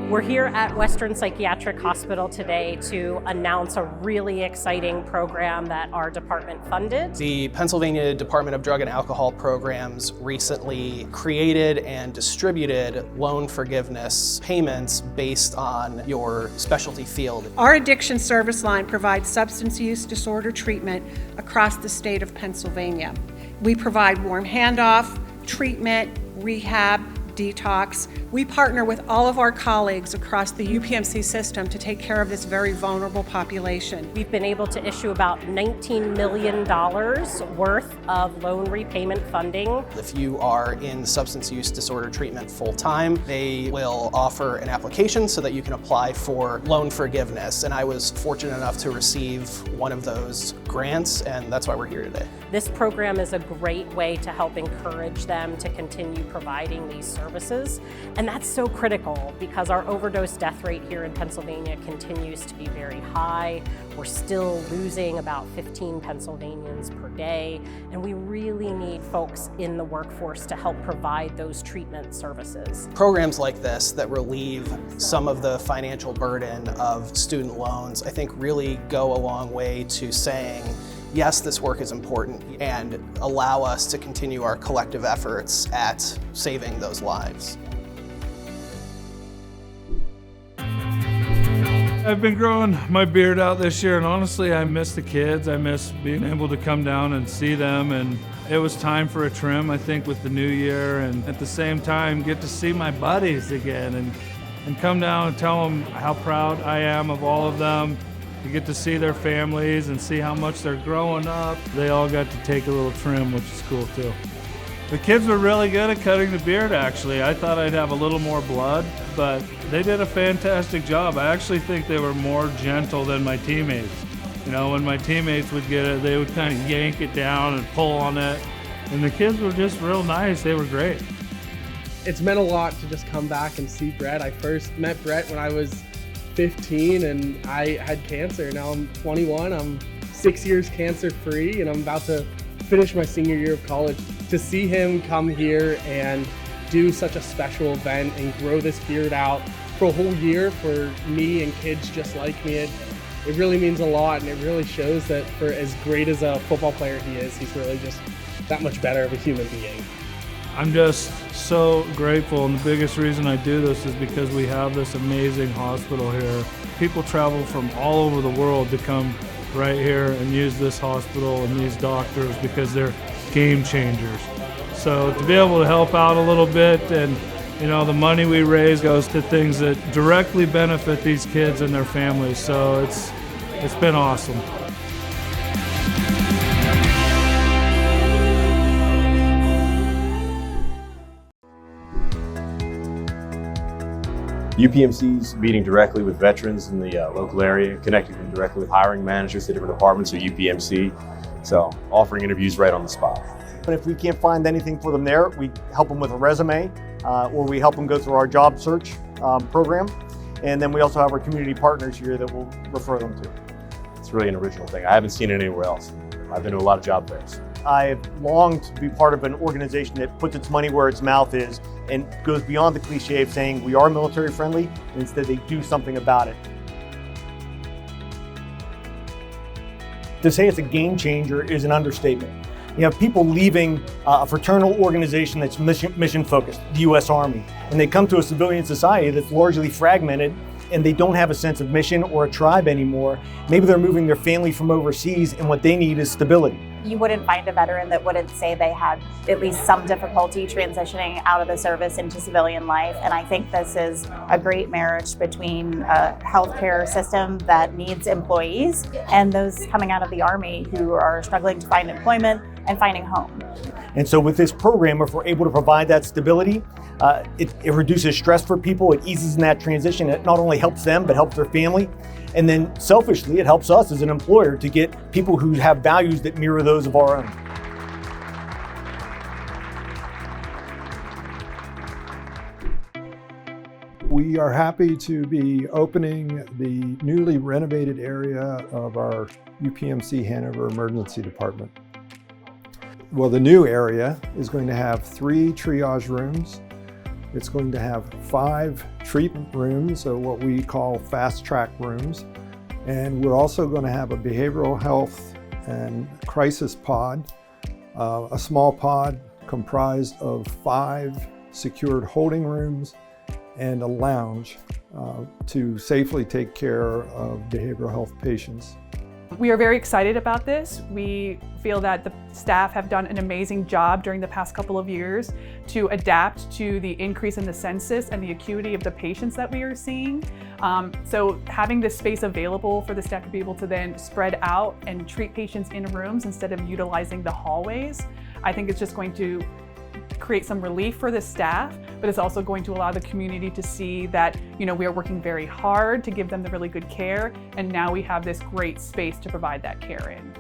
We're here at Western Psychiatric Hospital today to announce a really exciting program that our department funded. The Pennsylvania Department of Drug and Alcohol Programs recently created and distributed loan forgiveness payments based on your specialty field. Our addiction service line provides substance use disorder treatment across the state of Pennsylvania. We provide warm handoff, treatment, rehab, detox. We partner with all of our colleagues across the UPMC system to take care of this very vulnerable population. We've been able to issue about $19 million worth of loan repayment funding. If you are in substance use disorder treatment full-time, they will offer an application so that you can apply for loan forgiveness. And I was fortunate enough to receive one of those grants, and that's why we're here today. This program is a great way to help encourage them to continue providing these services. And that's so critical because our overdose death rate here in Pennsylvania continues to be very high. We're still losing about 15 Pennsylvanians per day, and we really need folks in the workforce to help provide those treatment services. Programs like this that relieve some of the financial burden of student loans, I think really go a long way to saying, yes, this work is important, and allow us to continue our collective efforts at saving those lives. I've been growing my beard out this year, and honestly, I miss the kids. I miss being able to come down and see them, and it was time for a trim, I think, with the new year, and at the same time, get to see my buddies again and come down and tell them how proud I am of all of them. You get to see their families and see how much they're growing up. They all got to take a little trim, which is cool too. The kids were really good at cutting the beard, actually. I thought I'd have a little more blood, but they did a fantastic job. I actually think they were more gentle than my teammates. You know, when my teammates would get it, they would kind of yank it down and pull on it. And the kids were just real nice. They were great. It's meant a lot to just come back and see Brett. I first met Brett when I was 15 and I had cancer. Now I'm 21, I'm 6 years cancer free, and I'm about to finish my senior year of college. To see him come here and do such a special event and grow this beard out for a whole year for me and kids just like me, it really means a lot, and it really shows that for as great as a football player he is, he's really just that much better of a human being. I'm just so grateful, and the biggest reason I do this is because we have this amazing hospital here. People travel from all over the world to come right here and use this hospital and these doctors because they're game changers. So to be able to help out a little bit, and you know, the money we raise goes to things that directly benefit these kids and their families. So it's been awesome. UPMC's meeting directly with veterans in the local area, connecting them directly with hiring managers at different departments of UPMC, so offering interviews right on the spot. But if we can't find anything for them there, we help them with a resume, or we help them go through our job search program, and then we also have our community partners here that we'll refer them to. It's really an original thing. I haven't seen it anywhere else. I've been to a lot of job fairs. I've longed to be part of an organization that puts its money where its mouth is and goes beyond the cliche of saying we are military friendly, and instead they do something about it. To say it's a game changer is an understatement. You have people leaving a fraternal organization that's mission focused, the U.S. Army, and they come to a civilian society that's largely fragmented, and they don't have a sense of mission or a tribe anymore. Maybe they're moving their family from overseas, and what they need is stability. You wouldn't find a veteran that wouldn't say they had at least some difficulty transitioning out of the service into civilian life. And I think this is a great marriage between a healthcare system that needs employees and those coming out of the Army who are struggling to find employment and finding home. And so with this program, if we're able to provide that stability, it reduces stress for people, it eases in that transition. It not only helps them, but helps their family. And then selfishly, it helps us as an employer to get people who have values that mirror those of our own. We are happy to be opening the newly renovated area of our UPMC Hanover Emergency Department. Well, the new area is going to have 3 triage rooms, It's going to have 5 treatment rooms, so what we call fast track rooms. And we're also going to have a behavioral health and crisis pod, a small pod comprised of 5 secured holding rooms and a lounge to safely take care of behavioral health patients. We are very excited about this. We feel that the staff have done an amazing job during the past couple of years to adapt to the increase in the census and the acuity of the patients that we are seeing. So having this space available for the staff to be able to then spread out and treat patients in rooms instead of utilizing the hallways, I think it's just going to create some relief for the staff, but it's also going to allow the community to see that, we are working very hard to give them the really good care, and now we have this great space to provide that care in.